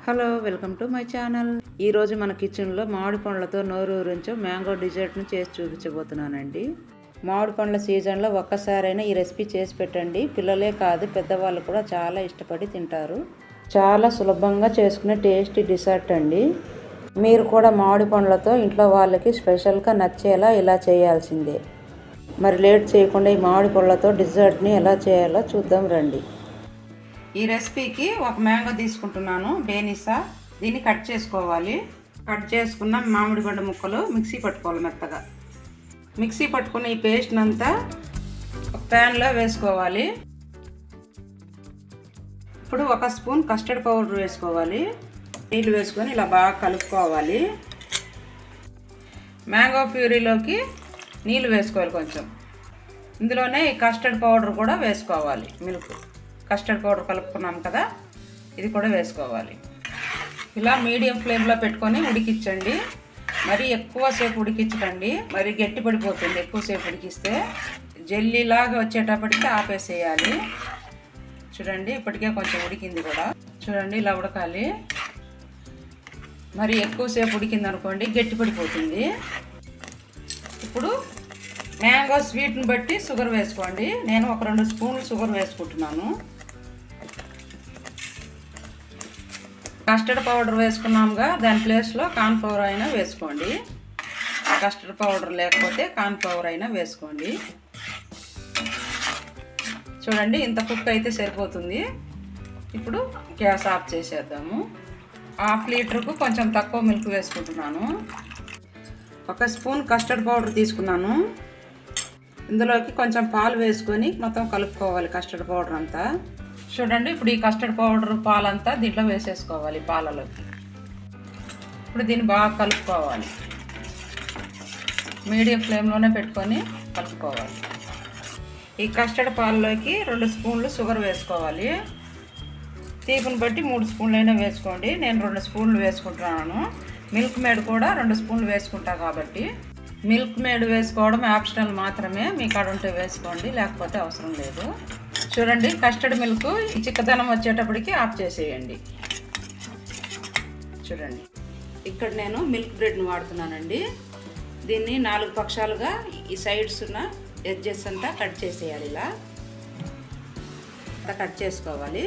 Hello, welcome to my channel. ఈరోజు మన కిచెన్లో మామిడి పండ్లతో నోరూరించో మ్యాంగో డిజర్ట్ను చేసి చూపించబోతున్నానండి. మామిడి పండ్ల సీజన్లో ఒక్కసారైనా ఈ రెసిపీ చేసి పెట్టండి. పిల్లలే కాదు, పెద్దవాళ్ళు కూడా చాలా ఇష్టపడి తింటారు. చాలా సులభంగా చేసుకునే టేస్టీ డిజర్ట్ అండి. మీరు కూడా మామిడి పండ్లతో ఇంట్లో వాళ్ళకి స్పెషల్గా నచ్చేలా ఇలా చేయాల్సిందే. మరి లేట్ చేయకుండా ఈ మామిడి పండ్లతో డిజర్ట్ని ఎలా చేయాలో చూద్దాం రండి. ఈ రెసిపీకి ఒక మ్యాంగో తీసుకుంటున్నాను, బేనిసా. దీన్ని కట్ చేసుకోవాలి. కట్ చేసుకున్న మామిడి పండు ముక్కలు మిక్సీ పట్టుకోవాలి మెత్తగా. మిక్సీ పట్టుకున్న ఈ పేస్ట్ని అంతా ఒక ప్యాన్లో వేసుకోవాలి. ఇప్పుడు ఒక స్పూన్ కస్టర్డ్ పౌడర్ వేసుకోవాలి. నీళ్ళు వేసుకొని ఇలా బాగా కలుపుకోవాలి. మ్యాంగో ప్యూరీలోకి నీళ్ళు వేసుకోవాలి కొంచెం. ఇందులోనే ఈ కస్టర్డ్ పౌడర్ కూడా వేసుకోవాలి. మిల్క్ కస్టర్డ్ పౌడర్ కలుపుకున్నాం కదా, ఇది కూడా వేసుకోవాలి. ఇలా మీడియం ఫ్లేమ్లో పెట్టుకొని ఉడికించండి. మరి ఎక్కువసేపు ఉడికించకండి, మరి గట్టి పడిపోతుంది. ఎక్కువసేపు ఉడికిస్తే జెల్లీలాగా వచ్చేటప్పటికి ఆపేసేయాలి. చూడండి, ఇప్పటికే కొంచెం ఉడికింది కూడా. చూడండి, ఇలా ఉడకాలి. మరి ఎక్కువసేపు ఉడికింది అనుకోండి, గట్టి పడిపోతుంది. ఇప్పుడు మ్యాంగో స్వీట్ని బట్టి షుగర్ వేసుకోండి. నేను ఒక 2 స్పూన్లు షుగర్ వేసుకుంటున్నాను. కస్టర్డ్ పౌడర్ వేసుకున్నాముగా, దాని ప్లేస్లో కార్న్ ఫ్లవర్ అయినా వేసుకోండి. కస్టర్డ్ పౌడర్ లేకపోతే కార్న్ ఫ్లవర్ అయినా వేసుకోండి. చూడండి, ఇంత కుక్ అయితే సరిపోతుంది. ఇప్పుడు గ్యాస్ ఆఫ్ చేసేద్దాము. 1/2 లీటర్కు కొంచెం తక్కువ మిల్క్ వేసుకుంటున్నాను. 1 స్పూన్ కస్టర్డ్ పౌడర్ తీసుకున్నాను. ఇందులోకి కొంచెం పాలు వేసుకొని మొత్తం కలుపుకోవాలి కస్టర్డ్ పౌడర్ అంతా. చూడండి, ఇప్పుడు ఈ కస్టర్డ్ పౌడర్ పాలంతా దీంట్లో వేసేసుకోవాలి పాలలోకి. ఇప్పుడు దీన్ని బాగా కలుపుకోవాలి. మీడియం ఫ్లేమ్లోనే పెట్టుకొని కలుపుకోవాలి. ఈ కస్టర్డ్ పాలలోకి 2 స్పూన్లు షుగర్ వేసుకోవాలి. తీపుని బట్టి 3 స్పూన్లు అయినా వేసుకోండి. నేను 2 స్పూన్లు వేసుకుంటున్నాను. మిల్క్ మేడ్ కూడా 2 స్పూన్లు వేసుకుంటా కాబట్టి. మిల్క్ మేడ్ వేసుకోవడం ఆప్షనల్ మాత్రమే, మీ కాడ ఉంటే వేసుకోండి, లేకపోతే అవసరం లేదు. చూడండి, కస్టర్డ్ మిల్క్ చిక్కదనం వచ్చేటప్పటికి ఆఫ్ చేసేయండి. చూడండి, ఇక్కడ నేను మిల్క్ బ్రెడ్ని వాడుతున్నానండి. దీన్ని 4 పక్షాలుగా ఈ సైడ్స్ ఉన్న ఎడ్జెస్ అంతా కట్ చేసేయాలి. ఇలా కట్ చేసుకోవాలి.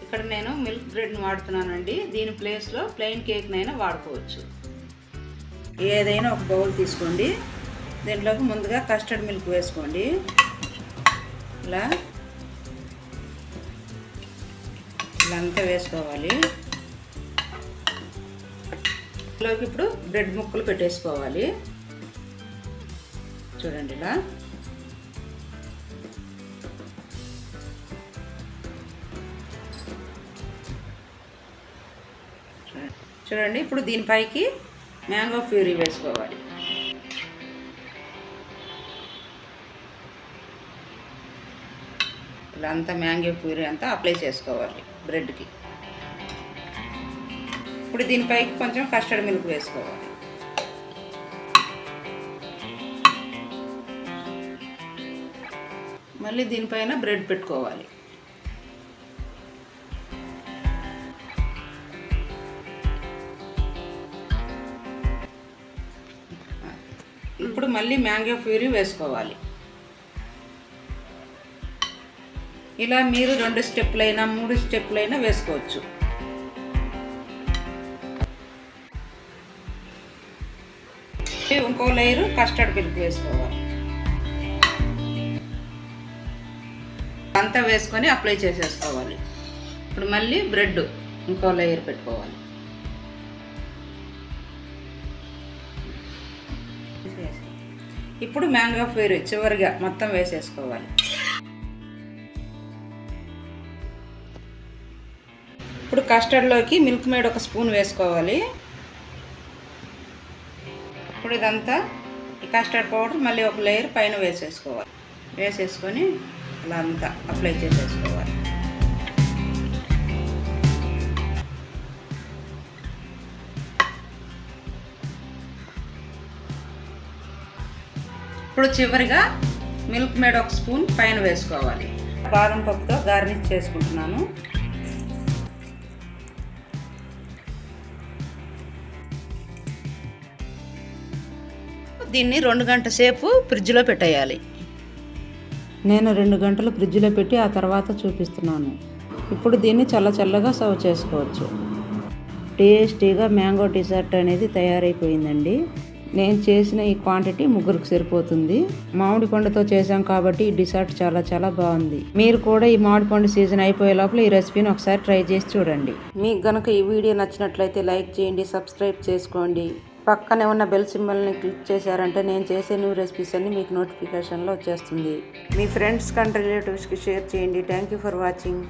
ఇక్కడ నేను మిల్క్ బ్రెడ్ని వాడుతున్నానండి. దీని ప్లేస్లో ప్లెయిన్ కేక్నైనా వాడుకోవచ్చు. ఏదైనా ఒక బౌల్ తీసుకోండి. దీంట్లోకి ముందుగా కస్టర్డ్ మిల్క్ వేసుకోండి. ఇలా అంతా వేసుకోవాలి. ఇందులోకి ఇప్పుడు బ్రెడ్ ముక్కలు పెట్టేసుకోవాలి. చూడండి, ఇలా చూడండి. ఇప్పుడు దీనిపైకి మ్యాంగో ప్యూరీ వేసుకోవాలి. ఇలా అంతా మ్యాంగో ప్యూరీ అంతా అప్లై చేసుకోవాలి బ్రెడ్కి. ఇప్పుడు దీనిపైకి కొంచెం కస్టర్డ్ మిల్క్ వేసుకోవాలి. మళ్ళీ దీనిపైన బ్రెడ్ పెట్టుకోవాలి. ఇప్పుడు మళ్ళీ మ్యాంగో ప్యూరీ వేసుకోవాలి. ఇలా మీరు 2 స్టెప్లైనా 3 స్టెప్లైనా వేసుకోవచ్చు. ఇంకో లేయరు కస్టర్డ్ మిల్క్ వేసుకోవాలి. అంతా వేసుకొని అప్లై చేసేసుకోవాలి. ఇప్పుడు మళ్ళీ బ్రెడ్ ఇంకో లేయర్ పెట్టుకోవాలి. ఇప్పుడు మ్యాంగో ప్యూరీ చివరిగా మొత్తం వేసేసుకోవాలి. ఇప్పుడు కస్టర్డ్లోకి మిల్క్ మేడ్ 1 స్పూన్ వేసుకోవాలి. ఇప్పుడు ఇదంతా ఈ కస్టర్డ్ పౌడర్ మళ్ళీ ఒక లేయర్ పైన వేసేసుకోవాలి. వేసేసుకొని ఇలా అంతా అప్లై చేసేసుకోవాలి. ఇప్పుడు చివరిగా మిల్క్ మేడ్ 1 స్పూన్ పైన వేసుకోవాలి. బాదం పప్పుతో గార్నిష్ చేసుకుంటున్నాను. దీన్ని 2 గంటల సేపు ఫ్రిడ్జ్లో పెట్టేయాలి. నేను 2 గంటలు ఫ్రిడ్జ్లో పెట్టి ఆ తర్వాత చూపిస్తున్నాను. ఇప్పుడు దీన్ని చల్లగా సర్వ్ చేసుకోవచ్చు. టేస్టీగా మ్యాంగో డిజర్ట్ అనేది తయారైపోయిందండి. నేను చేసిన ఈ క్వాంటిటీ ముగ్గురికి సరిపోతుంది. మామిడి పండుతో చేసాం కాబట్టి ఈ డిజర్ట్ చాలా బాగుంది. మీరు కూడా ఈ మామిడి పండు సీజన్ అయిపోయే లోపల ఈ రెసిపీని ఒకసారి ట్రై చేసి చూడండి. మీకు గనక ఈ వీడియో నచ్చినట్లయితే లైక్ చేయండి, సబ్స్క్రైబ్ చేసుకోండి. పక్కనే ఉన్న బెల్ సింబల్ని క్లిక్ చేశారంటే నేను చేసే న్యూ రెసిపీస్ అన్ని మీకు నోటిఫికేషన్లో వచ్చేస్తుంది. మీ ఫ్రెండ్స్ అండ్ రిలేటివ్స్కి షేర్ చేయండి. Thank you for watching.